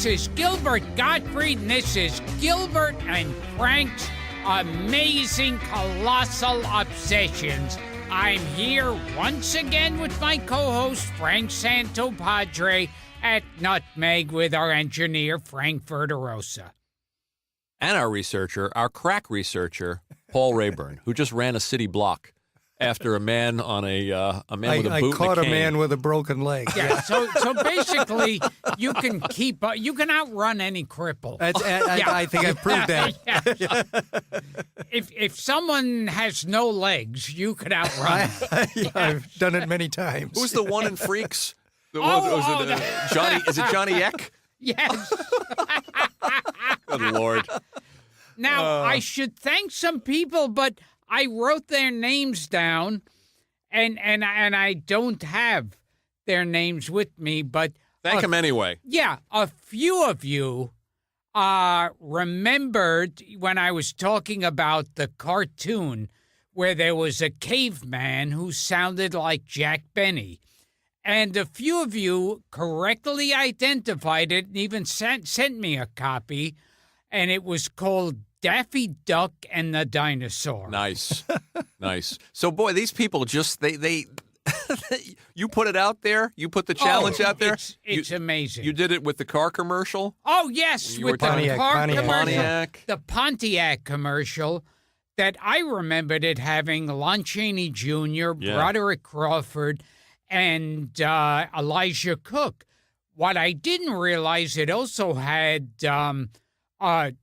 is Gilbert Gottfried, and this is Gilbert and Frank's Amazing Colossal Obsessions. I'm here once again with my co-host, Frank Santopadre, at Nutmeg with our engineer, Frank Verderosa. And our researcher, our crack researcher, Paul Rayburn, who just ran a city block after a man on a man with a boot and a cane. I caught a man with a broken leg. Yeah, so basically, you can outrun any cripple. I think I've proved that. Yeah. If someone has no legs, you could outrun them. I've done it many times. Who's the one in Freaks? Johnny? Is it Johnny Eck? Yes. Good Lord. Now, I should thank some people, but I wrote their names down, and I don't have their names with me, but... Thank them anyway. Yeah, a few of you remembered when I was talking about the cartoon where there was a caveman who sounded like Jack Benny. And a few of you correctly identified it and even sent me a copy, and it was called Daffy Duck and the Dinosaur. Nice. Nice. So, boy, these people just, they you put it out there? You put the challenge out there? It's amazing. You did it with the car commercial? Oh, yes, with the car commercial. The Pontiac commercial that I remembered it having Lon Chaney Jr., Broderick Crawford, and Elijah Cook. What I didn't realize, it also had... Mike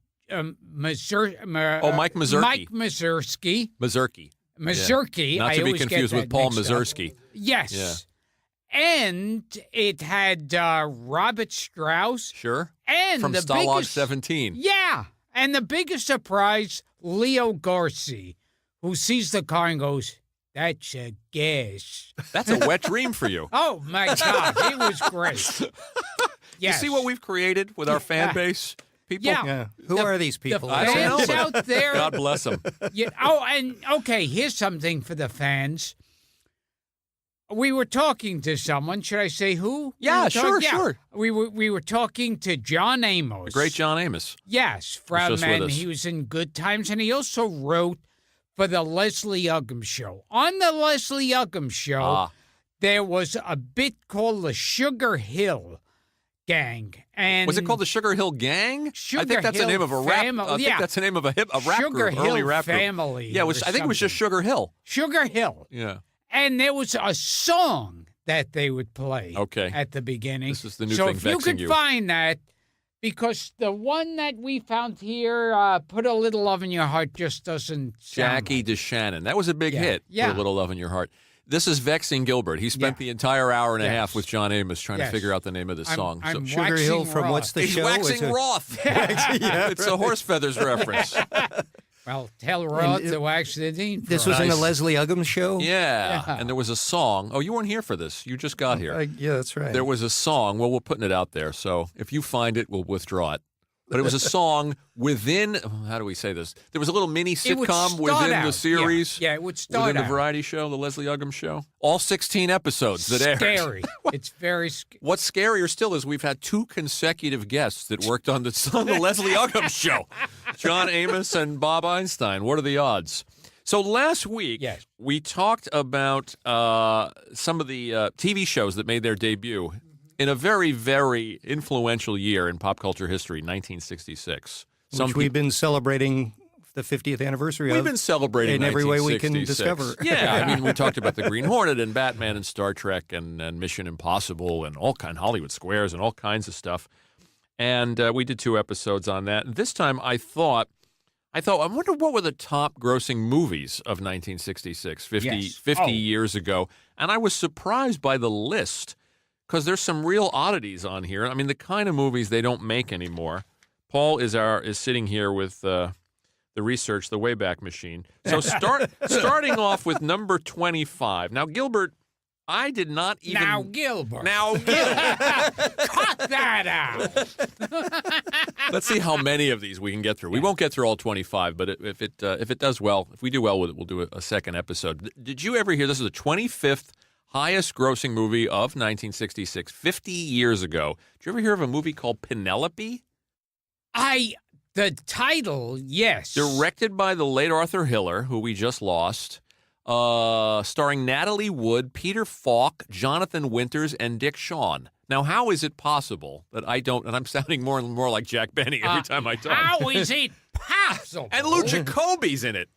Mazurki. Mike Mazurki. Mazurki. Not to be confused with Paul Mazurki. Yes. Yeah. And it had Robert Strauss. Sure. And from Stalag 17. Yeah. And the biggest surprise, Leo Garci, who sees the car and goes, "That's a gas." That's a wet dream for you. Oh, my God. It was great. Yes. You see what we've created with our fan base? People? Yeah. Who are these people? The fans out there. God bless them. Yeah. Oh, and okay, here's something for the fans. We were talking to someone. Should I say who? Yeah, sure. We were talking to John Amos. The great John Amos. Yes, from and he was in Good Times, and he also wrote for the Leslie Uggam Show. On the Leslie Uggam Show, there was a bit called the Sugar Hill Gang. And was it called the Sugar Hill Gang? I think that's the name of a rap. I think that's the name of a rap Sugar group, early Hill rap Family. Group. Yeah, I think it was just Sugar Hill. Sugar Hill. Yeah. And there was a song that they would play at the beginning. This is the new so thing if you could find that, because the one that we found here, Put a Little Love in Your Heart, just doesn't sound Jackie DeShannon. That was a big hit. Yeah. Put a Little Love in Your Heart. This is Vexing Gilbert. He spent the entire hour and a half with John Amos trying to figure out the name of this song. I'm Sugar Hill from What's the He's Show? waxing Roth. It's a Horse Feathers reference. Well, tell Roth to wax the dean. This was in the Leslie Uggam Show? Yeah, and there was a song. Oh, you weren't here for this. You just got here. Yeah, that's right. There was a song. Well, we're putting it out there, so if you find it, we'll withdraw it. But it was a song within, how do we say this? There was a little mini sitcom within the series. Yeah, it would start within the variety show, the Leslie Uggam Show. All 16 episodes that aired. Scary. It's very scary. What's scarier still is we've had 2 consecutive guests that worked on the Leslie Uggam Show. John Amos and Bob Einstein. What are the odds? So last week, we talked about some of the TV shows that made their debut in a very, very influential year in pop culture history, 1966. Which we've been celebrating the 50th anniversary of. We've been celebrating in every way we can discover. Yeah, I mean, we talked about the Green Hornet and Batman and Star Trek and Mission Impossible and all kind Hollywood Squares and all kinds of stuff. And we did 2 episodes on that. And this time I thought, I wonder what were the top grossing movies of 1966, 50 years ago. And I was surprised by the list. Because there's some real oddities on here. I mean, the kind of movies they don't make anymore. Paul is sitting here with the research, the Wayback Machine. So starting off with number 25. Now, Gilbert, I did not even... Now, Gilbert. Cut that out. Let's see how many of these we can get through. We won't get through all 25, but if it does well, if we do well with it, we'll do a second episode. Did you ever hear, this is the 25th highest grossing movie of 1966, 50 years ago. Did you ever hear of a movie called Penelope? The title, yes. Directed by the late Arthur Hiller, who we just lost. Starring Natalie Wood, Peter Falk, Jonathan Winters, and Dick Shawn. Now, how is it possible that I don't, and I'm sounding more and more like Jack Benny every time I talk. How is it possible? And Lou Jacoby's in it.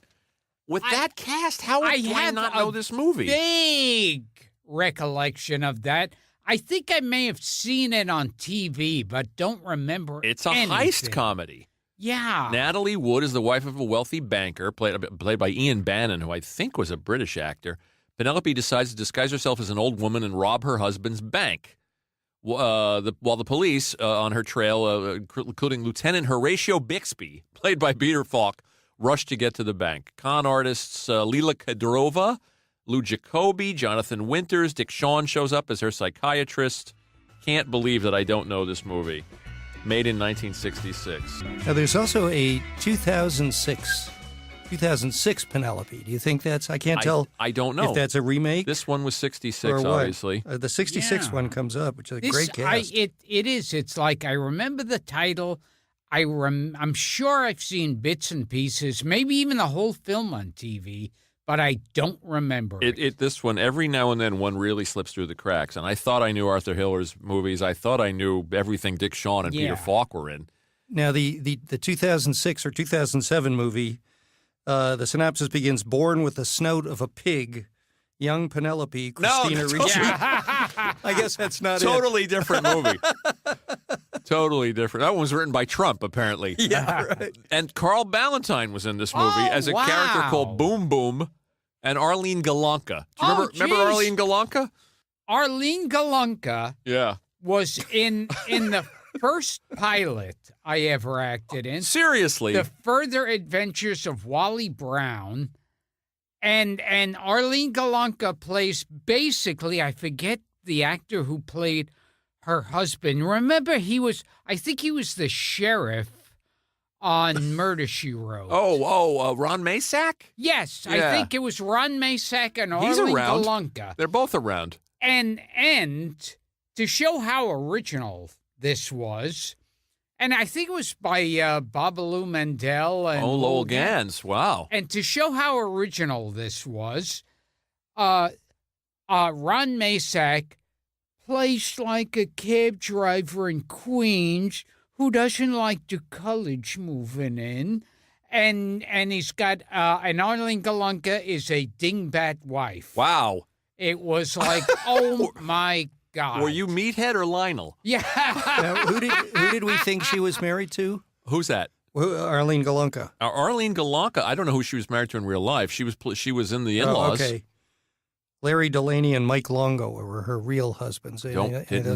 With that cast, how would I not know this movie? Big recollection of that. I think I may have seen it on TV, but don't remember It's a anything. heist comedy. Yeah. Natalie Wood is the wife of a wealthy banker, played by Ian Bannon, who I think was a British actor. Penelope decides to disguise herself as an old woman and rob her husband's bank. While the police on her trail, including Lieutenant Horatio Bixby, played by Peter Falk, rush to get to the bank. Con artists Lila Kadrova, Lou Jacoby, Jonathan Winters, Dick Shawn shows up as her psychiatrist. Can't believe that I don't know this movie. Made in 1966. Now, there's also a 2006 Penelope. Do you think that's, I can't tell I don't know. if that's a remake This one was 66, or what. obviously. The 66 Yeah. one comes up, which is a great cast. It is. It's like I remember the title. I'm sure I've seen bits and pieces, maybe even the whole film on TV, but I don't remember it. This one, every now and then, one really slips through the cracks. And I thought I knew Arthur Hiller's movies. I thought I knew everything Dick Shawn and Peter Falk were in. Now, the 2006 or 2007 movie, the synopsis begins, born with the snout of a pig, young Penelope, Christina Ricci. I guess that's not Totally different movie. Totally different. That one was written by Trump, apparently. it. Yeah, right. And Carl Ballantine was in this movie as a character called Boom Boom and Arlene Galanka. Do you remember Arlene Galanka? Arlene Galanka Yeah. was in the first pilot I ever acted in. Seriously. The Further Adventures of Wally Brown. And Arlene Galanka plays basically, I forget the actor who played her husband. Remember, I think he was the sheriff on Murder, She Wrote. Ron Masak? Yes, Yeah. I think it was Ron Masak and He's Arlene around. Galanka. They're both around. And to show how original this was, and I think it was by Babalu Mandel and Lowell Gans. Wow. And to show how original this was, Ron Masak plays like a cab driver in Queens who doesn't like the college moving in, and he's got and Arlene Galanka is a dingbat wife. Wow. It was like, oh my God. Were you Meathead or Lionel? Yeah. Now, who did we think she was married to? Who's that? Arlene Galanka. Arlene Galanka. I don't know who she was married to in real life. She was in The In-Laws. Oh, okay. Larry Delaney and Mike Longo were her real husbands. Didn't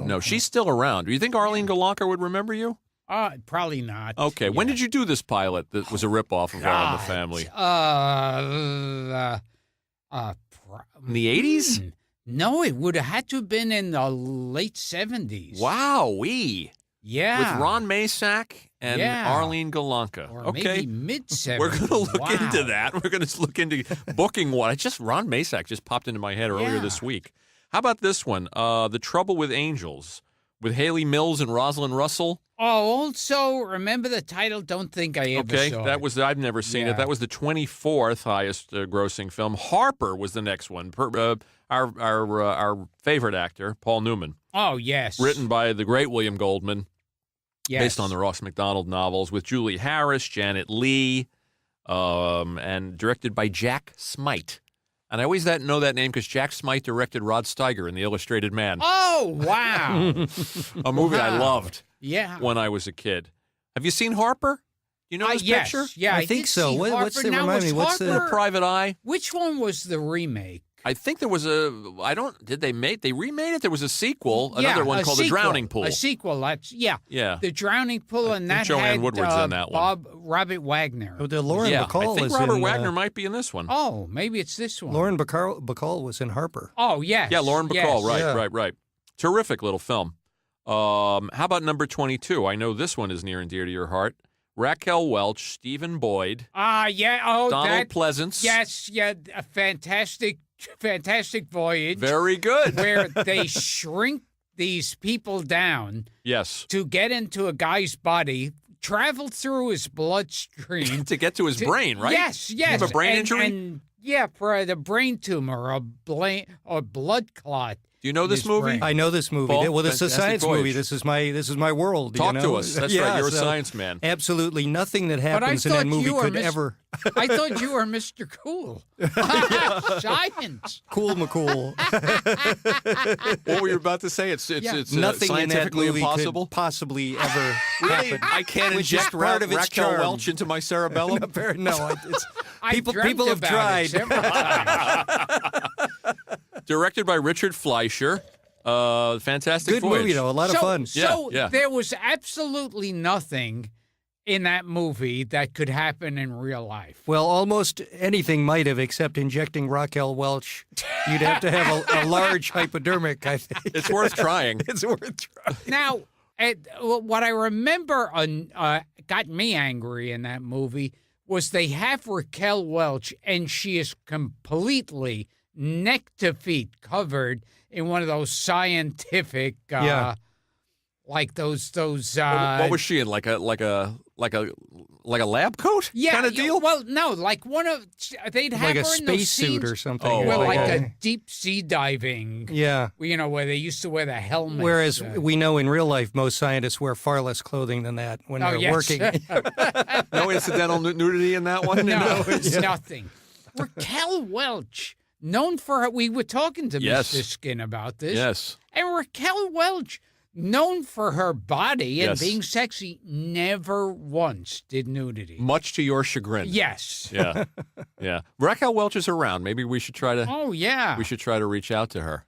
know. She's still around. Do you think Arlene Galanka would remember you? Probably not. Okay. When did you do this pilot that was a ripoff of All in the Family? In the 80s? No, it would have had to have been in the late 70s. Wow-wee. Yeah. With Ron Masak and Arlene Galanka. Or okay. maybe mid-70s. We're going to look into that. We're going to look into booking one. Ron Masak just popped into my head earlier this week. How about this one? The Trouble with Angels with Haley Mills and Rosalind Russell. Oh, also, remember the title? Don't think I ever saw it. I've never seen it. That was the 24th highest grossing film. Harper was the next one. Our favorite actor, Paul Newman. Oh, yes. Written by the great William Goldman. Yes. Based on the Ross MacDonald novels, with Julie Harris, Janet Leigh, and directed by Jack Smite. And I always know that name because Jack Smite directed Rod Steiger in The Illustrated Man. Oh, wow. A movie I loved when I was a kid. Have you seen Harper? You know this picture? Yeah, I think did so. see What's Harper. the Now, remind me? was What's the Harper- Private Eye. Which one was the remake? I think there was they remade it? There was a sequel, another one called The Drowning Pool. A sequel, Yeah. The Drowning Pool, and that Joanne had Woodward's in that one. Robert Wagner. Oh, Lauren Bacall I think is Robert in, Wagner might be in this one. Oh, maybe it's this one. Lauren Bacall was in Harper. Oh, yes. Yeah, Lauren Bacall, yes. right. Terrific little film. How about number 22? I know this one is near and dear to your heart. Raquel Welch, Stephen Boyd, Yeah. Oh, Donald Pleasance. Yes, a fantastic Fantastic Voyage, Very good. where they shrink these people down Yes. to get into a guy's body, travel through his bloodstream. To get to his brain, right? Yes, You yes. have a brain injury? And, yeah, for the brain tumor or blood clot. Do you know this His movie? brain. I know this movie. Paul, Well, this is a Fantastic science movie. Voyage. This is my world. Talk you to know? us. That's Yeah, right. You're a so science man. Absolutely nothing that I happens in thought that movie you were could ever. I thought you were Mr. Cool. Science. Cool McCool. What were you about to say? It's Yeah. Nothing in that scientifically movie impossible. could possibly ever Really? happen. I can't Which is inject part of its Raquel charm. Welch into my cerebellum. No, it's, I people dreamt have about tried. it several times. Directed by Richard Fleischer. Fantastic Good Voyage. movie though, a lot of fun. So Yeah, yeah. there was absolutely nothing in that movie that could happen in real life. Well, almost anything might have, except injecting Raquel Welch. You'd have to have a large hypodermic, I think. It's worth trying. It's worth trying. Now, what I remember got me angry in that movie was they have Raquel Welch, and she is completely neck to feet covered in one of those scientific, Yeah. like those. What was she in? Like a lab coat kind of deal? Well, no, like one of they'd have Like a her in those spacesuit scenes, or something. Oh, well, like a, a deep sea diving. yeah. You know, where they used to wear the helmet. Whereas we know in real life, most scientists wear far less clothing than that when Oh, they're yes. working. No incidental nudity in that one? No, it's nothing. Raquel Welch, known for her, we were talking to Yes. Mr. Skin about this. Yes. And Raquel Welch, known for her body and Yes. being sexy, never once did nudity. Much to your chagrin. Yes. Yeah. Yeah. Raquel Welch is around. Maybe we should try to Oh, yeah. reach out to her.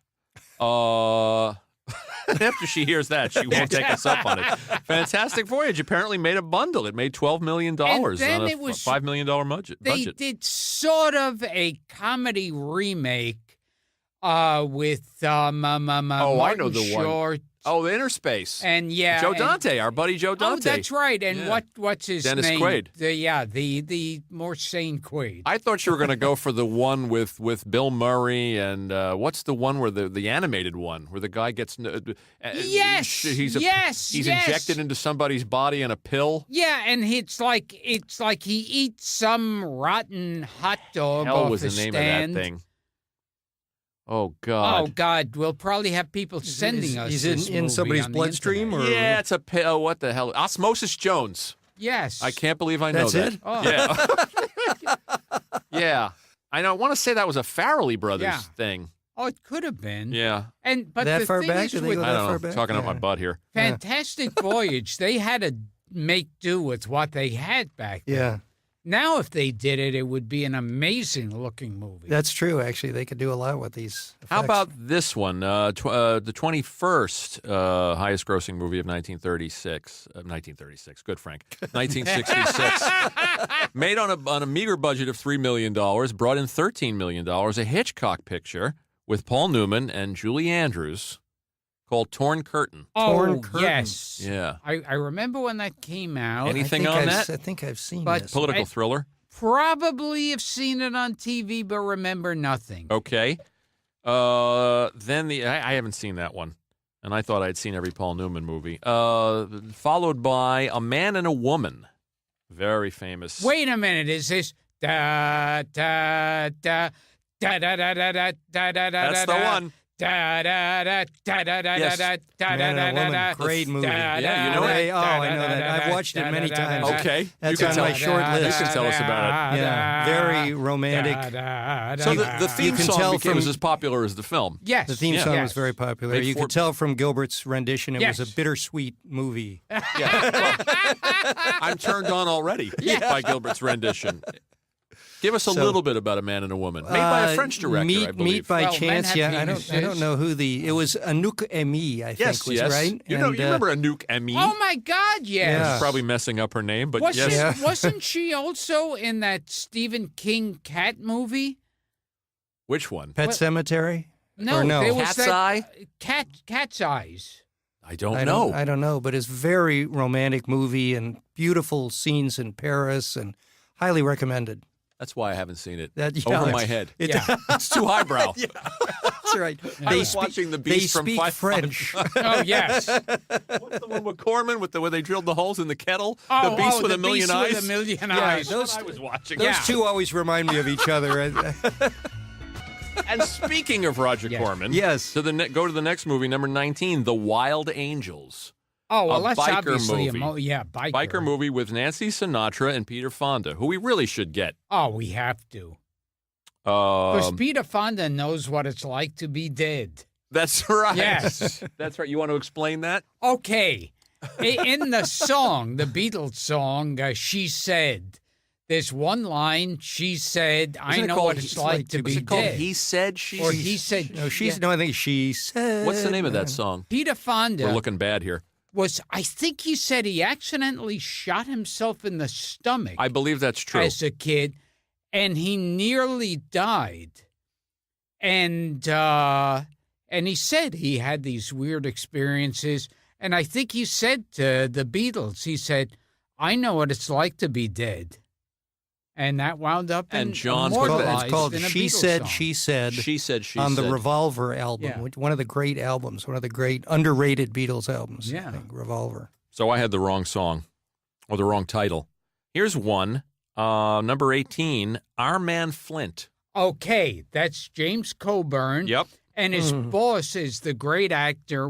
After she hears that, she won't take us up on it. Fantastic Voyage apparently made a bundle. It made $12 million on then a it was- $5 million budget. They did sort of a comedy remake with I know Martin the one. Short. Oh, the Inner Space. And yeah, Joe and- Dante, our buddy Joe Oh, Dante. that's right. And Yeah. what's his Dennis name? Quaid. The more sane Quaid. I thought you were going to go for the one with Bill Murray and what's the one where the animated one where the guy gets Yes, he's yes. injected into somebody's body in a pill. Yeah, and it's like he eats some rotten hot dog Hell off was the the name stand. of that thing. Oh God. Oh God, we'll probably have people sending us. He's this in movie somebody's on the bloodstream, internet. or Yeah, it's a pill. What the hell? Osmosis Jones. Yes, I can't believe I know That's that. it? Oh. Yeah. Yeah. I know. I want to say that was a Farrelly Brothers Yeah. thing. Oh, it could have been. Yeah. But That the far thing back? is Do they with go I that don't far know. back? Talking out Yeah. my butt here. Fantastic Voyage, they had to make do with what they had back then. Yeah, Now, if they did it, it would be an amazing-looking movie. that's true. Actually, they could do a lot with these. How effects. about this one? The 21st highest-grossing movie of 1936. 1936. Good, Frank. 1966. Made on a meager budget of $3 million, brought in $13 million. A Hitchcock picture with Paul Newman and Julie Andrews called Torn Curtain. Torn Oh, Curtain. yes. Yeah. I remember when that came out. Anything I on think that? I think I've seen But- this. Political thriller. Probably have seen it on TV, but remember nothing. Okay. Then I haven't seen that one, and I thought I'd seen every Paul Newman movie. Followed by A Man and a Woman, very famous. Wait a minute, is this da da da da da da da da da da da? That's the one. Da da da da da da Yes. da da Man da and a da Woman, da. great movie. Yeah, you know it. Oh, I know that. I've watched it many times. Okay, That's you can on tell. my short list. You can tell us about it. Yeah, very romantic. So the theme can song tell was from- as popular as the film. Yes. The theme Yeah. song yes. was very popular. Made You four- could tell from Gilbert's rendition it was Yes. a bittersweet movie. Yeah. Well, I'm turned on already by Gilbert's rendition. Give us a So- little bit about A Man and a Woman, made by a French director, I believe. Meet by Well, Men Chance. Have Yeah, I Penises. don't know who it was. Anouk Amy, I yes, think was yes. right. You know, And, you remember Anouk Emy? Oh my God! Yes. Yeah. Probably messing up her name, but Wasn't, yes. wasn't she also in that Stephen King cat movie? Which one? Pet What- Cemetery. No, Or no? there was Cat's that Eye? Cat's Eyes. I don't I know. I don't know, but it's very romantic movie and beautiful scenes in Paris and highly recommended. That's why I haven't seen it. That- Over yeah, my head. Yeah. It's too highbrow. That's right. I was watching The Beast they from speak Five French. Oh, wyes. What's the one with Corman where they drilled the holes in the kettle? Oh, the Beast with the a Million Beast Eyes. With a Million Yeah, Eyes. those- That's what I was watching. Those Yeah. two always remind me of each other. And speaking of Roger Yes. Corman, Yes. go to the next movie, number 19, The Wild Angels. Oh, well, A that's biker obviously movie. biker. Movie with Nancy Sinatra and Peter Fonda, who we really should get. Oh, we have to. Because Um, Peter Fonda knows what it's like to be dead. that's right. Yes. That's right. You want to explain that? Okay. In the song, the Beatles song, She Said, there's one line, she said, I Isn't it know called what it's like to Was be it called dead. He Said, She Or Said? he said, No, she's yeah. no. I think she said. What's the name of that song? Peter We're Fonda looking bad here. I think he said he accidentally shot himself in the stomach I believe that's true. as a kid, and he nearly died. And he said he had these weird experiences. And I think he said to the Beatles, he said, I know what it's like to be dead. And that wound up And in John's- immortalized It's called in a She Beatles Said, song. She Said She Said, She on Said. the Revolver album, Yeah. one of the great albums, one of the great underrated Beatles albums. Yeah. I think, Revolver. So I had the wrong song or the wrong title. Here's one, number 18, Our Man Flint. Okay, that's James Coburn. Yep. And his boss is the great actor,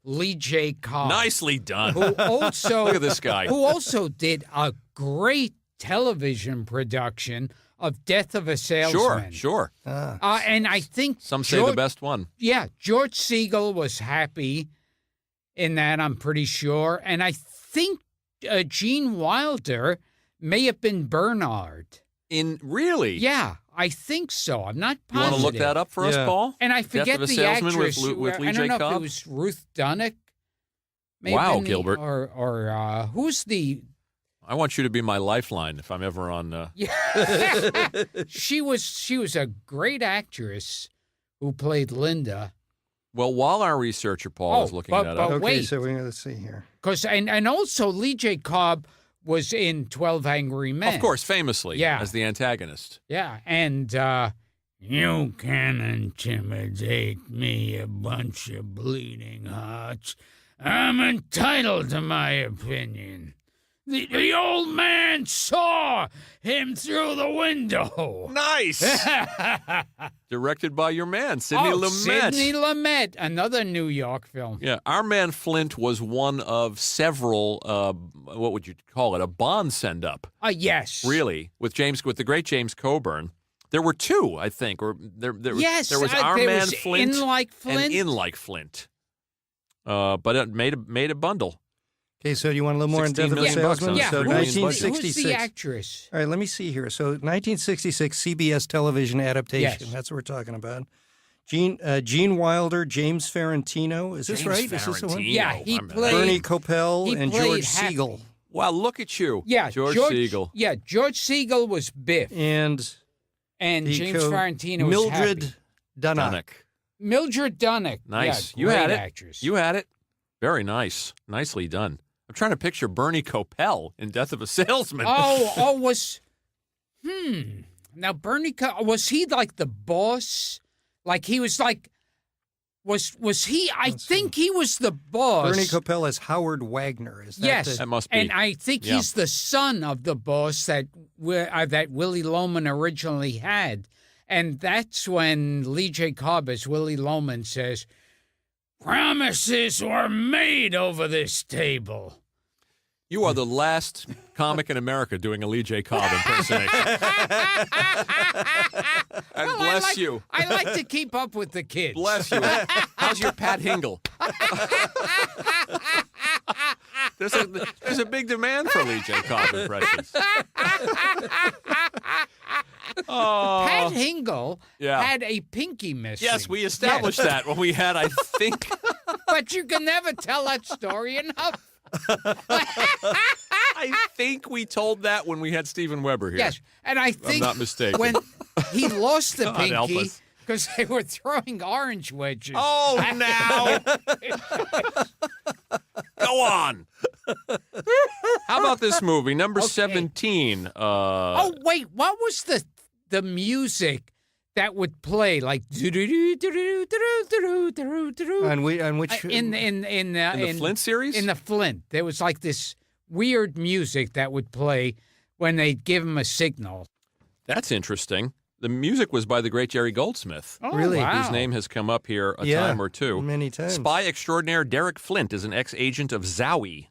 Lee J. Cobb. Nicely done. Who also Look at this guy. who also did a great television production of Death of a Salesman. Sure. And I think Some say the best one. Yeah, George Siegel was happy in that, I'm pretty sure. And I think Gene Wilder may have been Bernard. Really? Yeah, I think so. I'm not You want positive. to look that up for us, Yeah. Paul? And I Death forget of a the Salesman actress. with Lee I J. don't know if Cobb? it was Ruth Dunnick. May have Wow, been Gilbert. Or who's the... I want you to be my lifeline if I'm ever on. She was a great actress who played Linda. Well, while our researcher Paul is looking that up, Okay, wait. so let's see here. And also Lee J. Cobb was in 12 Angry Men. of course, famously, Yeah. as the antagonist. Yeah, and you can intimidate me, a bunch of bleeding hearts. I'm entitled to my opinion. The old man saw him through the window. Nice. Directed by your man, Sidney Lumet. Sidney Lumet, another New York film. Yeah, Our Man Flint was one of several. What would you call it? A Bond send-up, Yes. really, with the great James Coburn. There were two, I think, or Yes. there was Our there Man was Flint In Like Flint. and In Like Flint. But it made a bundle. Okay, so do you want a little more in 16 Death of a million bucks Salesman? on yeah. a So $3 million budget. 1966. Who's the actress? All right, let me see here. So 1966 CBS television adaptation. Yes. That's what we're talking about. Gene Wilder, James Ferrantino. Is this James right? Is this the one? Ferrantino. Yeah, he I'm- played- Bernie Coppell he and played George Happy. Siegel. Wow, look at you. Yeah, George Siegel. Yeah, George Siegel was Biff, And and the James Ferrantino was Mildred Happy. Dunnock. Mildred Dunnock. Nice. Yeah, You had great it. Actress. You had it. Very nice. Nicely done. I'm trying to picture Bernie Coppell in Death of a Salesman. Now was he like the boss? Like he was like, was he? I think he was the boss. Bernie Coppell as Howard Wagner. Is that Yes, That must be. and I think Yeah. he's the son of the boss that Willie Loman originally had, and that's when Lee J. Cobb as Willie Loman says, "Promises were made over this table." You are the last comic in America doing a Lee J. Cobb impersonation. And Well, bless you. I like to keep up with the kids. Bless you. How's your Pat Hingle? There's a big demand for Lee J. Cobb impressions. Oh, Pat Hingle Yeah. had a pinky missing. yes, we established that when we had, I think, But you can never tell that story enough. I think we told that when we had Steven Weber here. Yes, and I think not mistaken. when he lost the God help pinky us. because they were throwing orange wedges. Oh, now. Go on. How about this movie, number 17? Oh, wait, what was the music that would play like On which in the Flint series? In the Flint, there was like this weird music that would play when they'd give him a signal. That's interesting. The music was by the great Jerry Goldsmith. Oh, Really? wow. Whose name has come up here a Yeah, time or two. many times. Spy extraordinaire Derek Flint is an ex-agent of ZOE,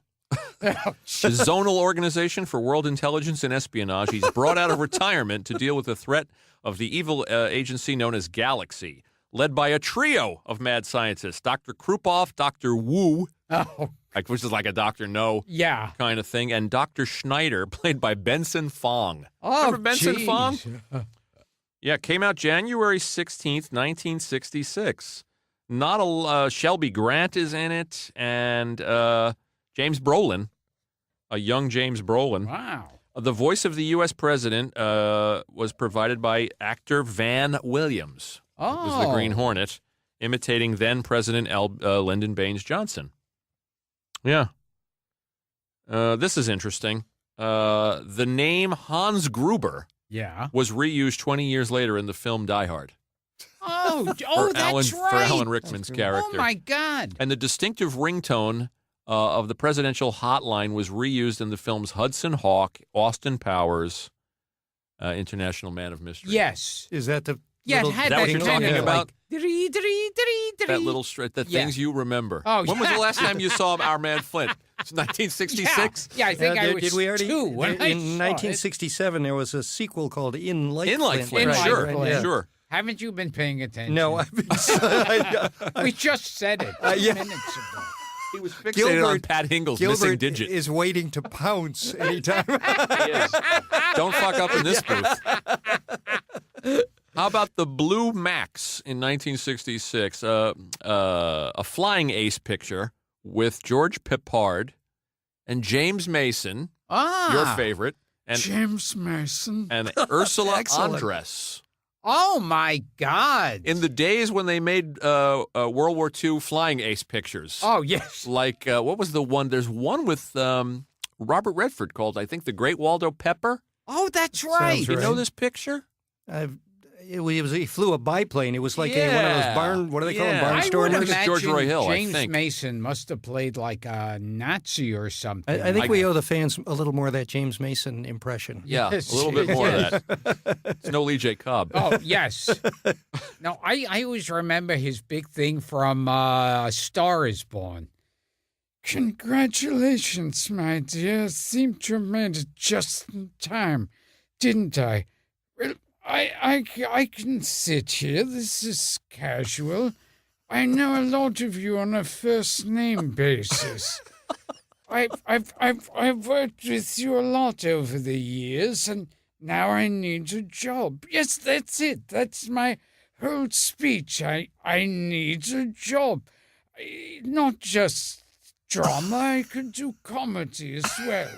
the Zonal Organization for World Intelligence and Espionage. He's brought out of retirement to deal with the threat of the evil agency known as Galaxy, led by a trio of mad scientists, Dr. Krupoff, Dr. Wu, Oh, which is like a Dr. No yeah. kind of thing, and Dr. Schneider, played by Benson Fong. Oh, Remember Benson geez. Fong? Yeah, came out January 16th, 1966. Not a Shelby Grant is in it, and James Brolin, a young James Brolin. Wow. The voice of the U.S. president was provided by actor Van Williams, who was the Green Hornet, imitating then President Lyndon Baines Johnson. Yeah. This is interesting. The name Hans Gruber Yeah. was reused 20 years later in the film Die Hard. Oh, For that's right. Alan Rickman's character. Oh, my God. And the distinctive ringtone of the presidential hotline was reused in the films Hudson Hawk, Austin Powers, International Man of Mystery. Yes. is that the Yeah, little it had Is that what that you're kind talking of about? Like, That little the Yeah. things you remember. Oh, when was yeah. the last time you saw Our Man Flint? It's 1966? Yeah, I think I was did we already? 2 when I in saw 1967, there was a sequel called In Light In Like Flint, In right, Like sure, Flint. right, yeah. sure. it. Haven't you been paying attention? No, I've been, We just said it yeah. minutes ago. He was fixated on Gilbert- Pat Ingles' missing Gilbert digit. is waiting to pounce anytime. Yes. Don't fuck up in this booth. How about the Blue Max in 1966? A flying ace picture with George Peppard and James Mason, your favorite, and James Mason. and Ursula Excellent. Andress. Oh, my God. In the days when they made World War II flying ace pictures. Oh, yes. Like, what was the one? There's one with Robert Redford called, I think, The Great Waldo Pepper. Oh, that's right. Sounds You right. know this picture? He flew a biplane. It was like one of those Yeah. barn. What do they call them? Yeah. I would Barnstormers. It's George imagine Roy Hill, I James think. Mason must have played like a Nazi or something. I think we owe the fans a little more of that James Mason impression. Yeah, Yes. a little bit more of that. It's no Lee J. Cobb. Oh, yes. No, I always remember his big thing from A Star is Born. Congratulations, my dear. Seemed to have made it just in time, didn't I? Well, I can sit here. This is casual. I know a lot of you on a first name basis. I've worked with you a lot over the years, and now I need a job. Yes, that's it. That's my whole speech. I need a job. Not just drama. I could do comedy as well.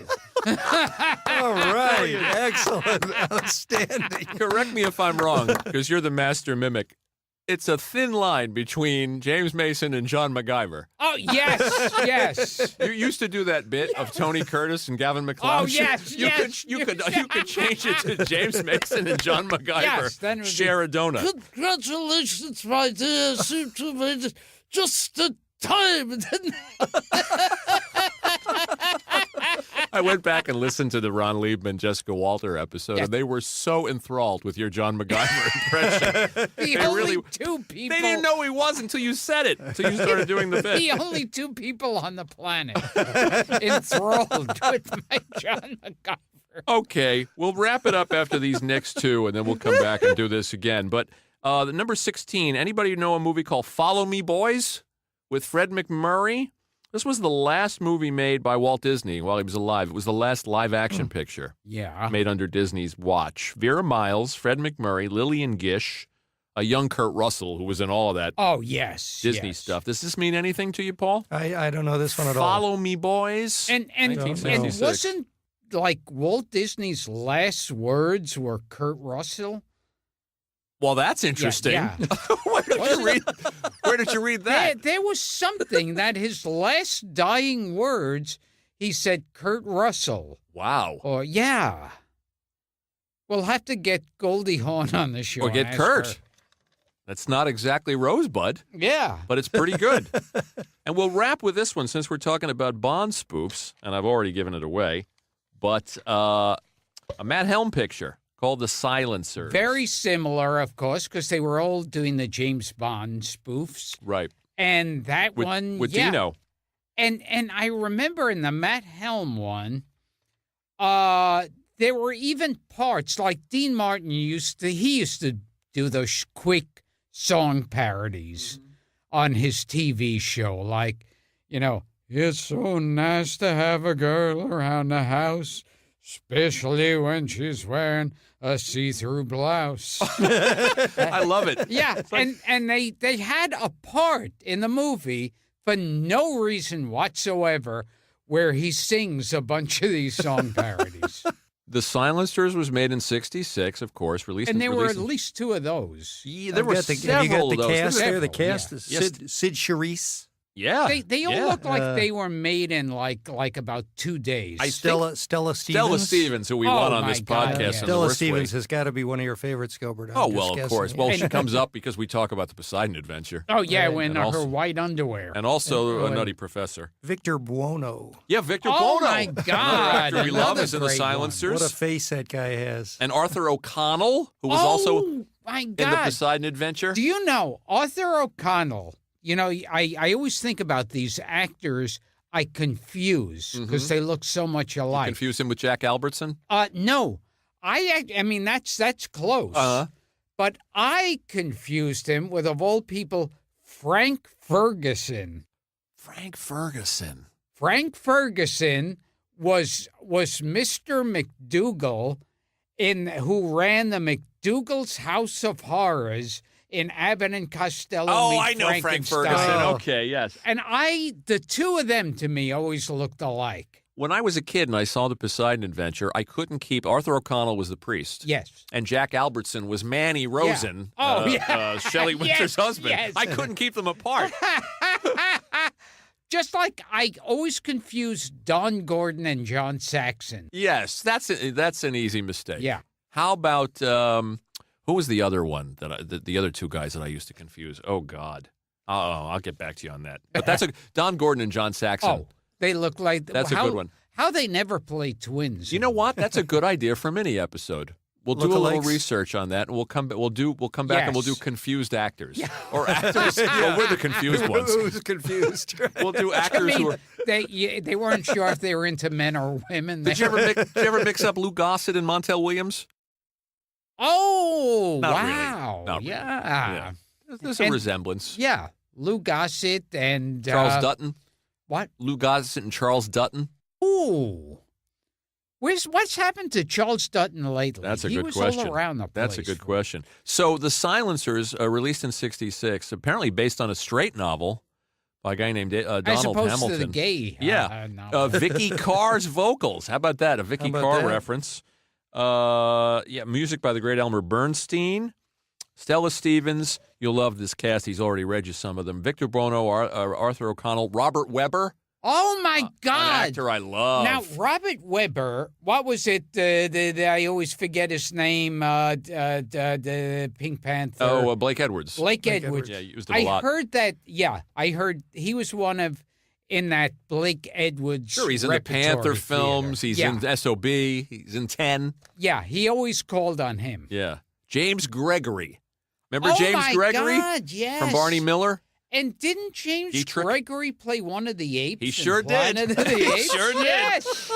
All right. Excellent. Outstanding. Correct me if I'm wrong, because you're the master mimic. It's a thin line between James Mason and John MacGyver. Oh, yes, yes. You used to do that bit of Tony Curtis and Gavin McLeod. Oh, yes, you yes. Could, you could change it to James Mason and John MacGyver. Yes, then it would be- share a donut. Congratulations, my dear. Seem to have made it just in time, didn't I went back and listened to the Ron Liebman, Jessica Walter episode, Yes. and they were so enthralled with your John MacGyver impression. The They only really- two people. They didn't know who he was until you said it, until you started doing the bit. The only two people on the planet enthralled with my John MacGyver. Okay, we'll wrap it up after these next two, and then we'll come back and do this again. But the number 16, anybody know a movie called Follow Me, Boys with Fred MacMurray? This was the last movie made by Walt Disney while he was alive. It was the last live-action picture Yeah. made under Disney's watch. Vera Miles, Fred MacMurray, Lillian Gish, a young Kurt Russell who was in all of that Oh, yes. Disney yes. stuff. Does this mean anything to you, Paul? I don't know this one at all. Follow Me, Boys. And 1966. wasn't like Walt Disney's last words were Kurt Russell? Well, that's interesting. Yeah. Where did you read that? There was something that his last dying words, he said Kurt Russell. Wow. Or, yeah. We'll have to get Goldie Hawn on the show. Or get and ask Kurt. her. That's not exactly Rosebud, Yeah. but it's pretty good. And we'll wrap with this one since we're talking about Bond spoofs, and I've already given it away. But a Matt Helm picture called The Silencers. Very similar, of course, because they were all doing the James Bond spoofs. Right. And that one, With yeah. Dino. And I remember in the Matt Helm one, there were even parts like Dean Martin used to do those quick song parodies on his TV show, like, it's so nice to have a girl around the house, especially when she's wearing a see-through blouse. I love it. Yeah, and they had a part in the movie for no reason whatsoever where he sings a bunch of these song parodies. The Silencers was made in '66, of course, released. And there were at released in- least two of those. Yeah, there were Have you several got the of those. cast there? The Several, cast is Yes. Sid Charisse, Yeah, They all yeah. look like they were made in like about 2 days. Stella Stevens. Stella Stevens, who we Oh, want on my this God, podcast. yeah. in the Stella worst Stevens way. has got to be one of your favorites, Gilbert. I'm Oh, just well, of guessing. course. Well, And- she comes up because we talk about the Poseidon Adventure. Oh, yeah, when And her also- white underwear. And also And- a Nutty Professor. Victor Buono. Yeah, Victor Oh, Bono. my Another God, actor we love another is in The great one. Silencers. What a face that guy has. And Arthur O'Connell, who was also Oh, my in the God. Poseidon Adventure. Do you know Arthur O'Connell? I always think about these actors I confuse because they look so much alike. Confuse him with Jack Albertson? No, I mean that's close. Uh-huh. But I confused him with, of all people, Frank Ferguson. Frank Ferguson. Frank Ferguson was Mr. McDougal who ran the McDougal's House of Horrors in Abbott and Costello. Oh, Meet I know Frank Frankenstein. Ferguson. Oh. Okay, yes. And the two of them to me always looked alike. When I was a kid and I saw the Poseidon Adventure, I couldn't keep. Arthur O'Connell was the priest. Yes. And Jack Albertson was Manny Rosen, Oh, yeah. Shelley Winter's Yes, husband. yes. I couldn't keep them apart. Just like I always confused Don Gordon and John Saxon. Yes, that's an easy mistake. Yeah. How about who was the other one the other two guys that I used to confuse? Oh God. I'll get back to you on that. But that's Don Gordon and John Saxon. Oh, they look like That's a good one. How they never play twins? You know what? That's a good idea for a mini episode. We'll do a little Lookalikes. research on that, and we'll come back and we'll do Yes. confused actors or actors. Well, we're the confused ones. Who's confused? We'll do I actors who mean, are. they weren't sure if they were into men or women. Did you ever mix up Lou Gossett and Montel Williams? Oh, Not really. wow! Not really. Yeah. There's a And- resemblance. Yeah. Lou Gossett and Charles Dutton. What? Lou Gossett and Charles Dutton. Ooh. What's happened to Charles Dutton lately? That's a he good was question. all around the place. That's a good question. So The Silencers, released in '66, apparently based on a straight novel by a guy named Donald As opposed Hamilton. to the gay. Yeah. novel. Vicky Carr's vocals. How about that? A Vicky about Carr that? reference. Music by the great Elmer Bernstein. Stella Stevens. You'll love this cast. He's already read you some of them. Victor Bono, Arthur O'Connell, Robert Webber. Oh my An God! actor I love. Now Robert Webber, what was it? I always forget his name. The Pink Panther. Blake Edwards. Blake Edwards. Yeah, you used it a lot. heard that. Yeah, I heard he was one of in that Blake Edwards. Sure, he's in the repertory Panther theater. films. He's yeah. in S.O.B. He's in 10. Yeah, he always called on him. Yeah. James Gregory. Remember Oh James my Gregory God, yes. from Barney Miller? And didn't James Dietrich? Gregory play one of the apes? He in sure did. Planet of the He Apes? sure did. Yes.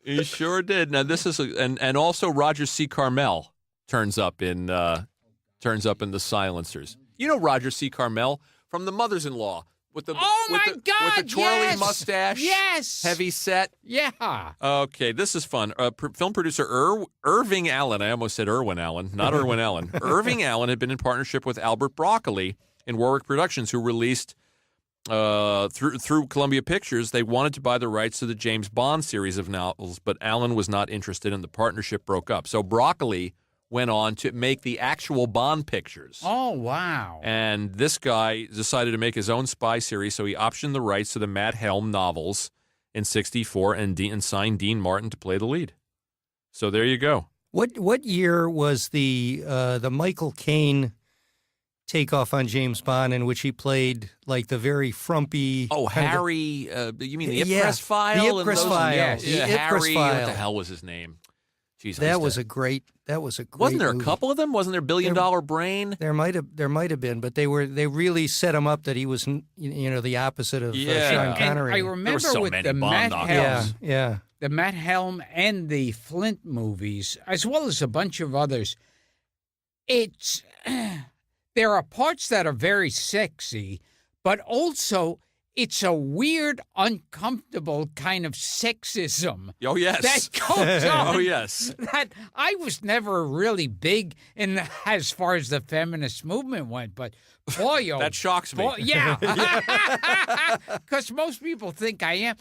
He sure did. Now this is and also Roger C. Carmel turns up in The Silencers. You know Roger C. Carmel from The Mothers-in-Law with the Oh with my the, God! with the twirly yes. mustache, Yes. heavy set. Yeah. Okay, this is fun. Film producer Irving Allen. I almost said Irwin Allen, not Irwin Allen. Irving Allen had been in partnership with Albert Broccoli in Warwick Productions, who released through Columbia Pictures. They wanted to buy the rights to the James Bond series of novels, but Allen was not interested, and the partnership broke up. So Broccoli went on to make the actual Bond pictures. Oh wow. And this guy decided to make his own spy series, so he optioned the rights to the Matt Helm novels in '64 and signed Dean Martin to play the lead. So there you go. What year was the Michael Caine takeoff on James Bond in which he played like the very frumpy? Oh, kind of Harry, you mean the Ipcress file? The Ipcress file. Yes. The Yeah, Ipcress Harry, file. what the hell was his name? Jeez, That was a great Wasn't there movie. a couple of them? Wasn't there Billion Dollar Brain? There might have been, but they really set him up that he was the opposite of Yeah. Sean And Connery. I There were remember so with many the Bond Matt knockoffs. Helm, yeah. the Matt Helm and the Flint movies, as well as a bunch of others, it's there are parts that are very sexy, but also it's a weird, uncomfortable kind of sexism Oh, yes. that goes on. Oh, yes. That I was never really big in as far as the feminist movement went, but boy, oh That shocks me. boy, yeah, because most people think I am.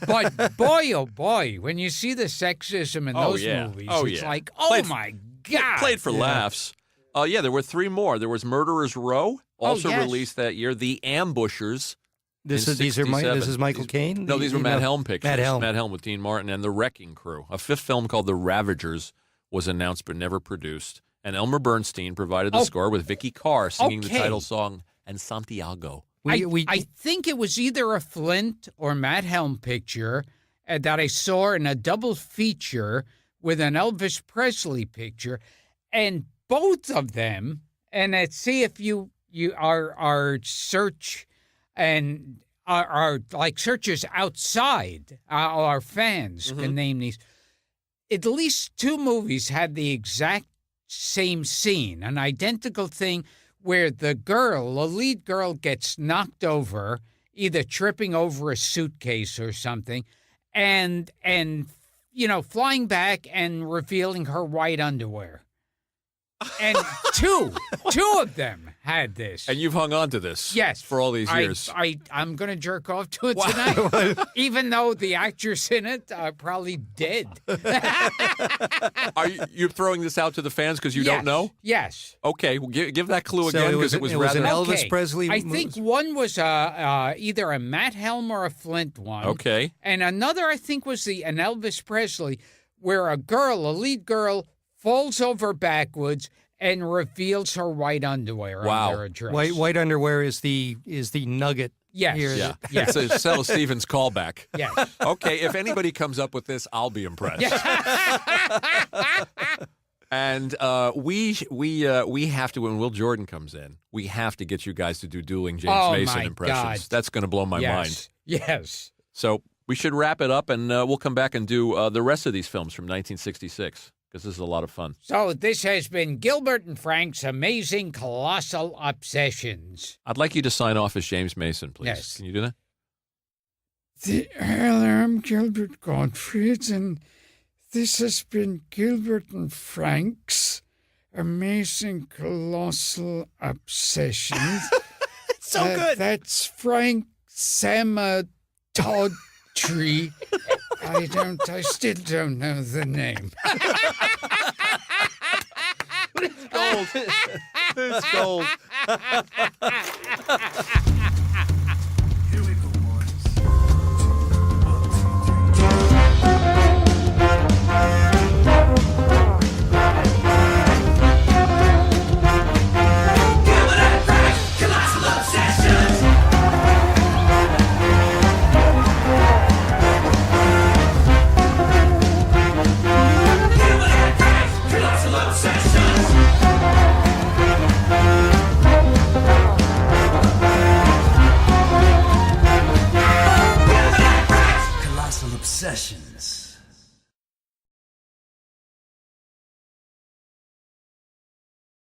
But boy, oh boy, when you see the sexism in Oh, those yeah. movies, Oh, it's yeah. like, oh Played- my god, Played for laughs. Yeah, there were three more. There was Murderer's Row, also yes. released that year. The Ambushers. This in is 67. this is Michael Caine. No, these were Matt Helm pictures. Matt Helm. With Dean Martin and The Wrecking Crew. A fifth film called The Ravagers was announced but never produced. And Elmer Bernstein provided the Oh. score with Vicky Carr singing the Okay. title song and Santiago. I think it was either a Flint or Matt Helm picture that I saw in a double feature with an Elvis Presley picture, and both of them. And let's see if you are search and are like searchers outside our fans can name these. At least two movies had the exact same scene, an identical thing where the lead girl gets knocked over, either tripping over a suitcase or something, and flying back and revealing her white underwear. And two of them had this. And you've hung on to this Yes, for all these years. I'm going to jerk off to it tonight, even though the actors in it are probably dead. Are you throwing this out to the fans because you don't know? Yes. Okay, well, give that clue So again it was because it was an rather... Elvis Okay, Presley. I think one was either a Matt Helm or a Flint one. Okay. And another, I think, was an Elvis Presley, where a lead girl, falls over backwards and reveals her white underwear Wow. under her dress. white underwear is the nugget. Yes. Here. Yeah, Yes. it's a Stella Stevens callback. Yes. Okay, if anybody comes up with this, I'll be impressed. And we have to, when Will Jordan comes in, we have to get you guys to do dueling James Oh, Mason my impressions. God. That's going to blow my yes. mind. Yes. So we should wrap it up, and we'll come back and do the rest of these films from 1966 because this is a lot of fun. So this has been Gilbert and Frank's Amazing Colossal Obsessions. I'd like you to sign off as James Mason, please. Yes. Can you do that? I'm Gilbert Gottfried, and this has been Gilbert and Frank's Amazing Colossal Obsessions. So good. That's Frank Samatodtree. I still don't know the name. Gold. It's gold. Here we go, boys. Colossal Obsessions.